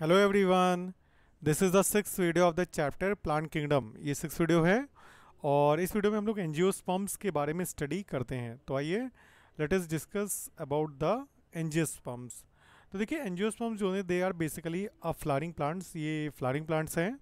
Hello everyone, this is the six video of the chapter plant kingdom. ये six video है और इस video में हम लोग एंजियोस्पर्म्स के बारे में स्टडी करते हैं। तो आइए let us discuss about the angiosperms. तो देखिए, एंजियोस्पर्म्स जो है they are basically a flowering plants. ये फ्लावरिंग प्लांट्स हैं।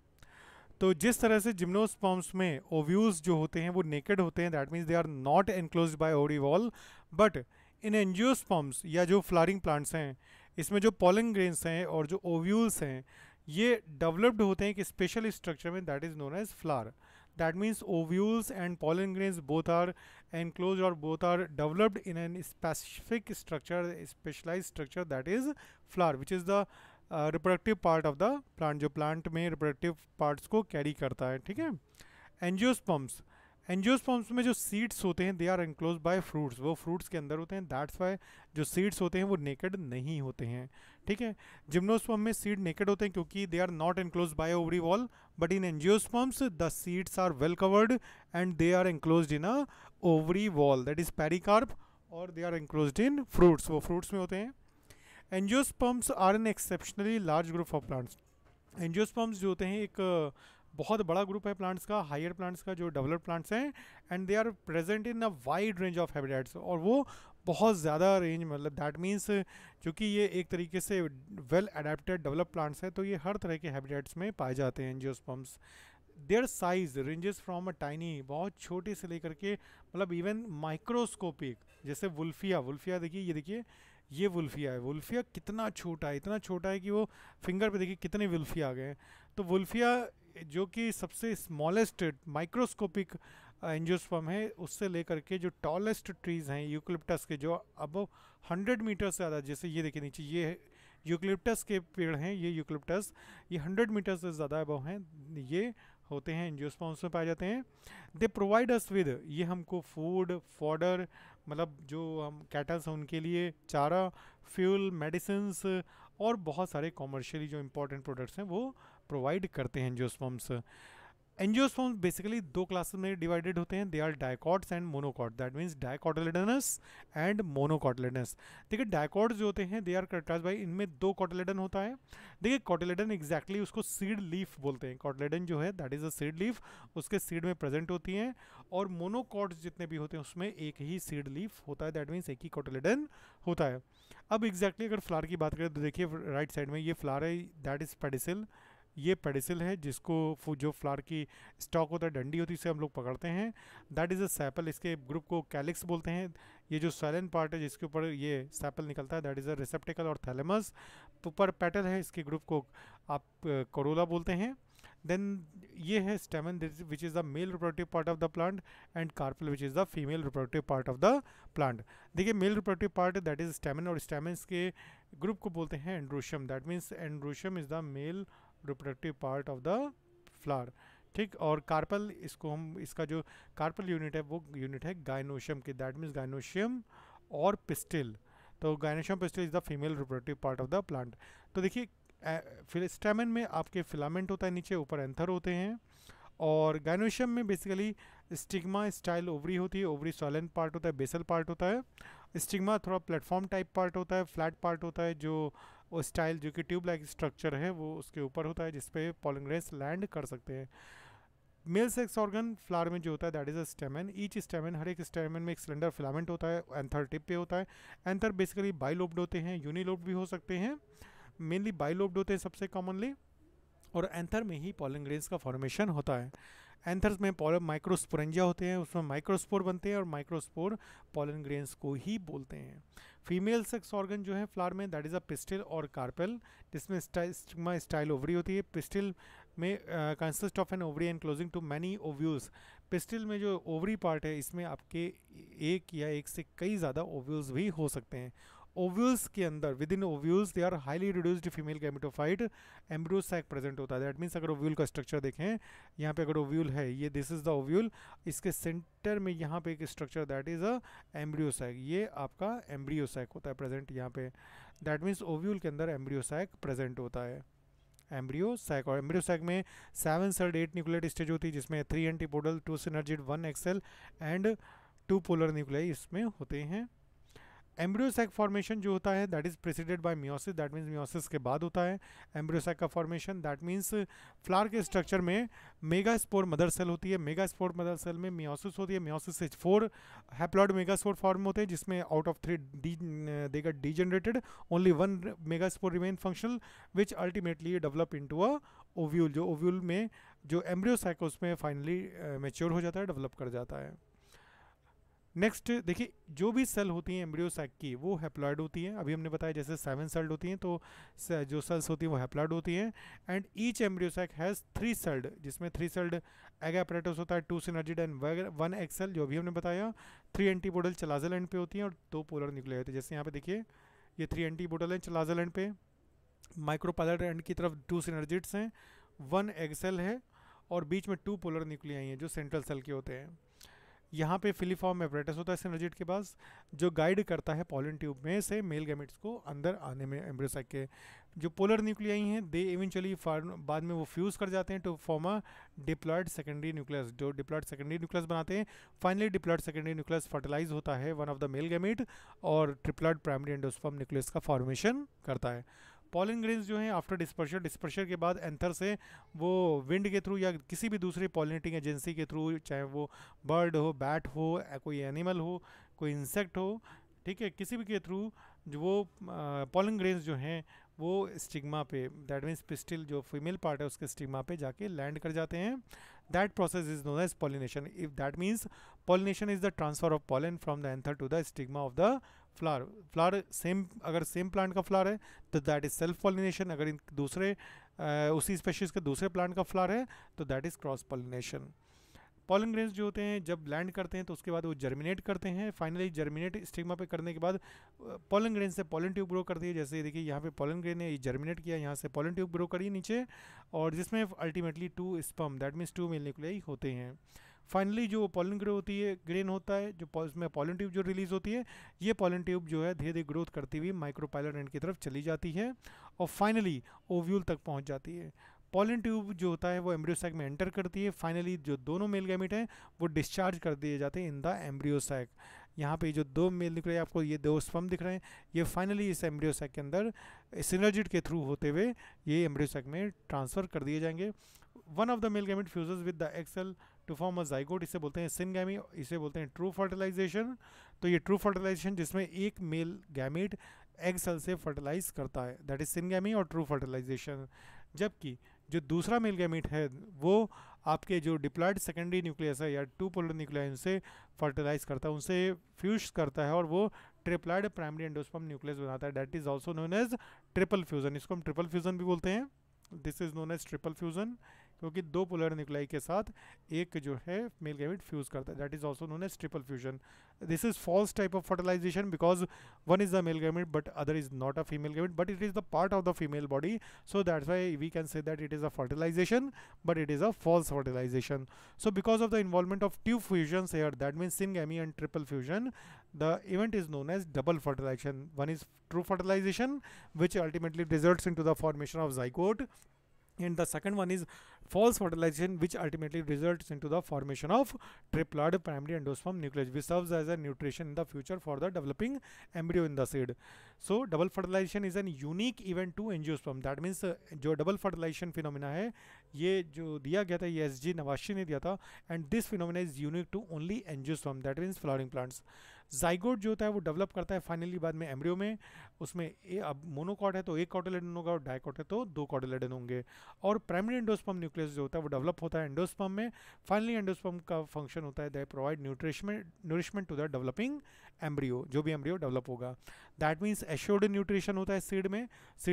तो जिस तरह से जिम्नोस्पर्म्स में ओव्यूल्स जो होते हैं वो नेकेड होते हैं, that means they are not enclosed by ovary wall, but in angiosperms या जो फ्लावरिंग प्लांट्स हैं, इसमें जो पॉलन ग्रेन्स हैं और जो ओव्यूल्स हैं ये डेवलप्ड होते हैं एक स्पेशल स्ट्रक्चर में, that is known as flower. That means ovules and pollen grains both are enclosed or both are developed in a specific structure, specialized structure, that is flower, which is the reproductive part of the plant, जो plant में reproductive parts को carry करता है। ठीक है। Angiosperms, angiosperms में जो seeds होते हैं they are enclose by fruits, वो फ्रूट्स के अंदर होते हैं, दैट्स वाई जो सीड्स होते हैं वो नेकेड नहीं होते हैं। ठीक है। जिम्नोस्पर्म में सीड नेकेड होते हैं क्योंकि they are not enclose by ovary wall, but in angiosperms the seeds are well covered and they are enclosed in a ovary wall, that is pericarp, और they are enclosed in fruits, वो fruits में होते हैं। Angiosperms are an exceptionally large group of plants. Angiosperms जो होते हैं एक बहुत बड़ा ग्रुप है प्लांट्स का, हायर प्लांट्स का, जो डेवलप्ड प्लांट्स हैं, and they are present in a wide range of habitats, और वो बहुत ज़्यादा रेंज, मतलब दैट मीन्स क्योंकि ये एक तरीके से वेल अडेप्टेड डेवलप प्लांट्स हैं तो ये हर तरह के हैबिटेट्स में पाए जाते हैं angiosperms. Their size ranges from a tiny, बहुत छोटे से लेकर के मतलब इवन माइक्रोस्कोपिक, जैसे वुल्फिया, वुल्फिया देखिए, ये देखिए, ये वुल्फिया है। वुल्फिया कितना छोटा है, इतना छोटा है कि वो फिंगर पे देखिए कितने वुल्फिया आ गए हैं। तो वुल्फिया जो कि सबसे स्मॉलेस्ट माइक्रोस्कोपिक एंजियोस्पर्म है, उससे लेकर के जो टॉलेस्ट ट्रीज़ हैं यूकलिप्टस के, जो अब 100 मीटर से ज़्यादा, जैसे ये देखिए नीचे, ये यूकलिप्टस के पेड़ हैं, ये यूकलिप्टस, ये 100 मीटर से ज़्यादा अबव हैं, ये होते हैं एंजियोस्पर्म्स में पाए जाते हैं। दे प्रोवाइड अस विद, ये हमको फूड, फॉडर, मतलब जो हम कैटल्स हैं उनके लिए चारा, फ्यूल, मेडिसिन्स और बहुत सारे कॉमर्शियली जो इंपॉर्टेंट प्रोडक्ट्स हैं वो प्रोवाइड करते हैं एंजियोस्पर्म्स। एंजियोस्पर्म्स बेसिकली दो क्लासेस में डिवाइडेड होते हैं, they are dicots and monocot, that means dicotyledonous and monocotyledonous. देखिए डायकॉट्स जो होते हैं दे आर करेक्टराइज्ड बाय, इनमें दो कॉटिलेडन होता है। देखिए कॉटिलेडन एग्जैक्टली उसको सीड लीफ बोलते हैं, कॉटिलेडन जो है that is a seed leaf, उसके सीड में प्रेजेंट होती हैं, और मोनोकॉट्स जितने भी होते हैं उसमें एक ही सीड लीफ होता है, दैट मीन्स एक ही कॉटिलेडन होता है। अब एग्जैक्टली अगर फ्लावर की बात करें तो देखिए राइट साइड में ये फ्लावर है, दैट इज पेडिसिल, ये पेडिसिल है जिसको जो फ्लावर की स्टॉक होता है, डंडी होती है, इसे हम लोग पकड़ते हैं, दैट इज़ अ सैपल, इसके ग्रुप को कैलिक्स बोलते हैं। ये जो साइलेंट पार्ट है जिसके ऊपर ये सैपल निकलता है, दैट इज़ अ रिसेप्टिकल और थैलेमस। ऊपर पेटल है, इसके ग्रुप को आप कोरोला बोलते हैं। देन ये है stamen, which is the male reproductive part of the plant, and carpel which is the female reproductive part of the plant. देखिए male reproductive part that is stamen, और स्टेमन्स के group को बोलते हैं androecium, that means androecium is the male reproductive part of the flower. ठीक। और carpel, इसको हम, इसका जो कार्पल यूनिट है वो यूनिट है गाइनोशियम की, दैट मीन्स गाइनोशियम और पिस्टिल। तो gynoecium pistil is the female reproductive part of the plant. तो देखिए फिर स्टेमन में आपके फिलामेंट होता है नीचे, ऊपर एंथर होते हैं, और गाइनोशियम में बेसिकली स्टिग्मा स्टाइल ओवरी होती है, ओवरी सॉलेंट पार्ट होता है, बेसल पार्ट होता है। स्टिग्मा थोड़ा प्लेटफॉर्म टाइप पार्ट होता है, फ्लैट पार्ट होता है, जो वो स्टाइल जो कि ट्यूब लाइक स्ट्रक्चर है वो उसके ऊपर होता है, जिसपे पॉलन ग्रेन्स लैंड कर सकते हैं। मेल सेक्स ऑर्गन फ्लावर में जो होता है that is a stamen, each stamen, हर एक स्टेमन में एक सिलेंडर फिलामेंट होता है, एंथर टिप पे होता है। एंथर बेसिकली बाइलोब्ड होते हैं, यूनिलोब्ड भी हो सकते हैं, मेनली बाइलोब्ड होते हैं सबसे कॉमनली, और एंथर में ही पॉलन ग्रेन्स का फॉर्मेशन होता है। एंथर्स में माइक्रोस्पोरेंजिया होते हैं, उसमें माइक्रोस्पोर बनते हैं, और माइक्रोस्पोर पॉलन ग्रेन्स को ही बोलते हैं। फीमेल सेक्स ऑर्गन जो है फ्लावर में दैट इज़ अ पिस्टिल और कार्पेल, जिसमें स्टिग्मा स्टाइल ओवरी होती है। पिस्टिल में consist of an ovary enclosing to many ovules. Pistil में जो ओवरी पार्ट है इसमें आपके एक या एक से कई ज़्यादा ओव्यूल्स भी हो सकते हैं। ओव्यूल्स के अंदर, within ovules they are highly reduced female gametophyte, embryo sac present होता है। दैट मीन्स अगर ओव्यूल का स्ट्रक्चर देखें, यहाँ पे अगर ओव्यूल है, ये दिस इज द ओव्यूल, इसके सेंटर में यहाँ पे एक structure that is a embryo sac, ये आपका एम्ब्रियो सैक होता है प्रेजेंट यहाँ पे। दैट मीन्स ओव्यूल के अंदर एम्ब्रियो सैक प्रेजेंट होता है, एम्ब्रियो सैक। और एम्ब्रियो सैक में 7 से 8 न्यूक्लियट स्टेज होती है, जिसमें 3 antipodal, 2 synergid, 1 egg cell and 2 polar nuclei इसमें होते हैं। एम्ब्रियोसैक फॉर्मेशन जो होता है that is preceded by meiosis, that means meiosis के बाद होता है एम्ब्रियोसैक का फॉर्मेशन। दैट मीन्स फ्लावर के स्ट्रक्चर में मेगास्पोर मदर सेल होती है, मेगास्पोर मदर सेल में मियोसिस होती है, मियोसिस से 4 हैप्लॉइड मेगास्पोर फॉर्म होते हैं जिसमें out of 3 they get degenerated, only 1 megaspore remain functional which ultimately develop into a ovule, जो ओव्यूल में जो एम्ब्रियोसैक उसमें फाइनली मैच्योर हो जाता है, डेवलप कर जाता है। नेक्स्ट देखिए, जो भी सेल होती हैं एम्ब्रियोसैक की वो हैप्लॉइड होती हैं, अभी हमने बताया जैसे 7 सेल्ड होती हैं, तो जो सेल्स होती हैं वो हैप्लॉइड होती हैं। And each embryo sac has 3 sailed, जिसमें 3 सेल्ड एग apparatus होता है, 2 सिनर्जिड एंड 1 egg cell जो भी हमने बताया, 3 एंटीपोडल चलाजल एंड पे होती हैं और 2 पोलर न्यूक्लियाई होती है। जैसे यहाँ पे देखिए ये 3 एंटीपोडल हैं चलाजल एंड पे, माइक्रोपाइलर एंड की तरफ 2 सिनर्जिड्स हैं, 1 egg cell है और बीच में 2 पोलर न्यूक्लियाई हैं जो सेंट्रल सेल के होते हैं। यहाँ पे फिलीफॉर्म एपरेटस होता है सिनर्जिड के पास, जो गाइड करता है पॉलन ट्यूब में से मेल गैमेट्स को अंदर आने में एम्ब्रियोसैक के। जो पोलर न्यूक्लियाई हैं दे इवेंचुअली बाद में वो फ्यूज कर जाते हैं to form a diploid secondary nucleus, जो डिप्लॉयड सेकेंडरी न्यूक्लियस बनाते हैं। Finally diploid secondary nucleus fertilize होता है one of the male gamete और ट्रिप्लॉयड प्राइमरी एंडोस्पर्म न्यूक्लियस का फॉर्मेशन करता है। पॉलन ग्रेन्स जो हैं आफ्टर डिस्पर्शन के बाद एंथर से वो विंड के थ्रू या किसी भी दूसरे पॉलिनेटिंग एजेंसी के थ्रू, चाहे वो बर्ड हो, बैट हो, कोई एनिमल हो, कोई इंसेक्ट हो, ठीक है, किसी भी के थ्रू जो वो पॉलन ग्रेन्स जो हैं वो स्टिग्मा पे, दैट मीन्स पिस्टिल जो फीमेल पार्ट है उसके स्टिग्मा पे जाके लैंड कर जाते हैं। That process is known as pollination. If that means pollination is the transfer of pollen from the anther to the stigma of the flower. Flower same, अगर same plant का flower है तो that is self pollination, अगर इन दूसरे उसी species के दूसरे plant का फ्लावर है तो that is cross pollination. Pollen grains जो होते हैं जब लैंड करते हैं तो उसके बाद वो जर्मिनेट करते हैं। फाइनली जर्मिनेट स्टिग्मा पे करने के बाद पॉलन ग्रेन से पॉलन ट्यूब ग्रो करती है। जैसे देखिए यहाँ पे पॉलन ग्रेन है, ये जर्मिनेट किया, यहाँ से पॉलन ट्यूब ग्रो करी नीचे, और जिसमें ultimately 2 sperm that means 2 male nuclei होते हैं। फाइनली जो पॉलन ग्रो होती है ग्रेन होता है जो उसमें पॉलन ट्यूब जो रिलीज होती है, ये पॉलन ट्यूब जो है धीरे धीरे ग्रोथ करती हुई माइक्रोपाइलर एंड की तरफ चली जाती है और फाइनली ओव्यूल तक पहुंच जाती है। पॉलन ट्यूब जो होता है वो एम्ब्रियोसैक में एंटर करती है। फाइनली जो दोनों मेल गैमेट हैं वो डिस्चार्ज कर दिए जाते हैं इन द एम्ब्रियोसैक। यहाँ पे जो 2 मेल निकले आपको ये 2 स्पर्म दिख रहे हैं, ये फाइनली इस एम्ब्रियोसैक के अंदर सिनर्जिड के थ्रू होते हुए ये एम्ब्रियोसैक में ट्रांसफर कर दिए जाएंगे। One of the male gamete fuses with the egg cell to form a zygote, इसे बोलते हैं सिनगैमी, इसे बोलते हैं ट्रू फर्टिलाइजेशन। तो ये ट्रू फर्टिलाइजेशन जिसमें एक मेल गैमेट एग सेल से फर्टिलाइज करता है, दैट इज सिनगैमी और ट्रू फर्टिलाइजेशन। जबकि जो दूसरा मेल गैमेट है वो आपके जो डिप्लॉयड सेकेंडरी न्यूक्लियस है या 2 पोलर न्यूक्लियाई उनसे फर्टिलाइज करता है, उनसे फ्यूज करता है और वो ट्रिप्लॉयड प्राइमरी एंडोस्पर्म न्यूक्लियस बनाता है, that is also known as triple fusion. इसको हम ट्रिपल फ्यूजन भी बोलते हैं, this is known as triple fusion, क्योंकि 2 पोलर न्यूक्लियाई के साथ एक जो है मेल गैमेट फ्यूज करता है, that is also known as triple fusion. This is false type of fertilisation because one is the male gamete but other is not a female gamete, but it is the part of the female body, so that's why we can say that it is a fertilization, but it is a false fertilization. So because of the involvement of 2 fusions here, that means syngamy and triple fusion, the event is known as double fertilization. One is true fertilization which ultimately results into the formation of zygote, and the second one is false fertilization which ultimately results into the formation of triploid primary endosperm nucleus which serves as a nutrition in the future for the developing embryo in the seed. So double fertilization is an unique event to angiosperm, that means जो double fertilization phenomena है ये जो दिया गया था ये SG नवाशी ने दिया था, and this phenomena is unique to only angiosperm, that means flowering plants. Zygote जो होता है वो डेवलप करता है फाइनली बाद में एम्ब्रियो में, उसमें अब मोनोकॉट है तो 1 कॉटिलेडन होगा और डाइकॉट है तो 2 कॉटिलेडन होंगे, और प्राइमरी एंडोस्पर्म न्यूक्लियस जो होता है वो डेवलप होता है एंडोस्पर्म में। फाइनली एंडोस्पर्म का फंक्शन होता है they provide nutriment to the developing embryo, जो भी एम्ब्रियो डेवलप होगा, दैट मीन्स एश्योर्ड न्यूट्रिशन होता है सीड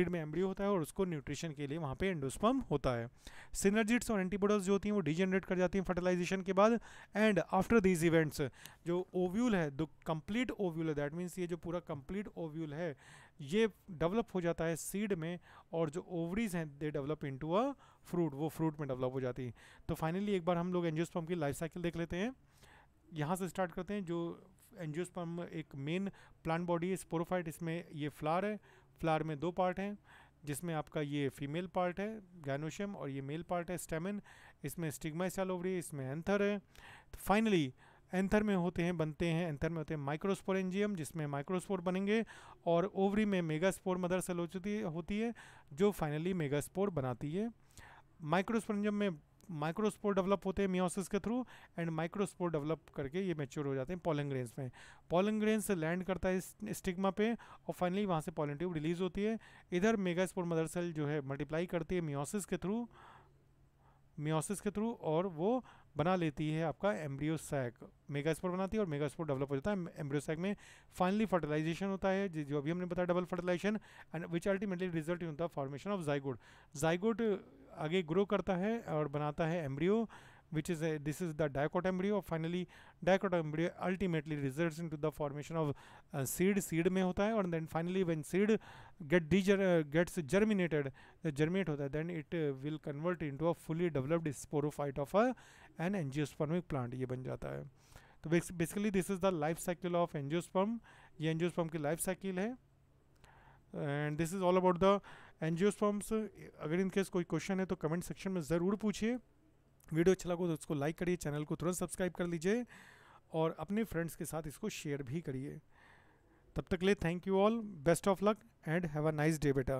में एम्ब्रियो होता है और उसको न्यूट्रिशन के लिए वहाँ पे एंडोस्पर्म होता है। सिनर्जिड्स और एंटीबॉडीज जो होती हैं वो डीजनरेट कर जाती हैं फर्टिलाइजेशन के बाद, एंड आफ्टर दीज इवेंट्स जो ओव्यूल है, द कंप्लीट ओव्यूल है, दैट मीन्स ये जो पूरा कंप्लीट ओव्यूल है ये डेवलप हो जाता है सीड में, और जो ओवरीज हैं they develop into a fruit, वो फ्रूट में डेवलप हो जाती है। तो फाइनली एक बार हम लोग एंजियोस्पर्म की लाइफ साइकिल देख लेते हैं, यहाँ से स्टार्ट करते हैं। जो एंजियोस्पर्म एक मेन प्लांट बॉडी है स्पोरोफाइट, इसमें ये फ्लावर है, फ्लावर में 2 पार्ट हैं जिसमें आपका ये फीमेल पार्ट है गैनोशियम और ये मेल पार्ट है स्टेमन, इसमें स्टिग्मा सेल ओवरी, इसमें एंथर है। तो फाइनली एंथर में बनते हैं, एंथर में होते हैं माइक्रोस्पोरेंजियम, जिसमें माइक्रोस्पोर बनेंगे, और ओवरी में मेगास्पोर मदर सेल होती है जो फाइनली मेगास्पोर बनाती है। माइक्रोस्पोरेंजियम में माइक्रोस्पोर डेवलप होते हैं मियोसिस के थ्रू, एंड माइक्रोस्पोर डेवलप करके ये मैच्योर हो जाते हैं पॉलन ग्रेन्स में। पॉलन ग्रेन्स लैंड करता है स्टिग्मा पे, और फाइनली वहाँ से पॉलन ट्यूब रिलीज होती है। इधर मेगास्पोर मदर सेल जो है मल्टीप्लाई करती है मियोसिस के थ्रू, और वो बना लेती है आपका एम्ब्रियो सैक। मेगास्पोर बनाती है और मेगास्पोर डेवलप हो जाता है एम्ब्रियो सैक में। फाइनली फर्टिलाइजेशन होता है, जो अभी हमने बताया double fertilisation, and which ultimately result in the formation of zygote. Zygote आगे ग्रो करता है और बनाता है embryo, which is this is the dicot embryo. Finally dicot embryo ultimately results into the formation of seed में होता है, और then finally when seed gets germinate होता है, then it will convert into a fully developed sporophyte of an angiospermic plant, ये बन जाता है। तो basically this is the life cycle of angiosperm, ये एंजियोस्पर्म की लाइफ साइकिल है, and this is all about the angiosperms. अगर in case कोई क्वेश्चन है तो कमेंट सेक्शन में ज़रूर पूछिए। वीडियो अच्छा लगा तो उसको लाइक करिए, चैनल को तुरंत सब्सक्राइब कर लीजिए, और अपने फ्रेंड्स के साथ इसको शेयर भी करिए। तब तक के लिए thank you all, best of luck and have a nice day बेटा।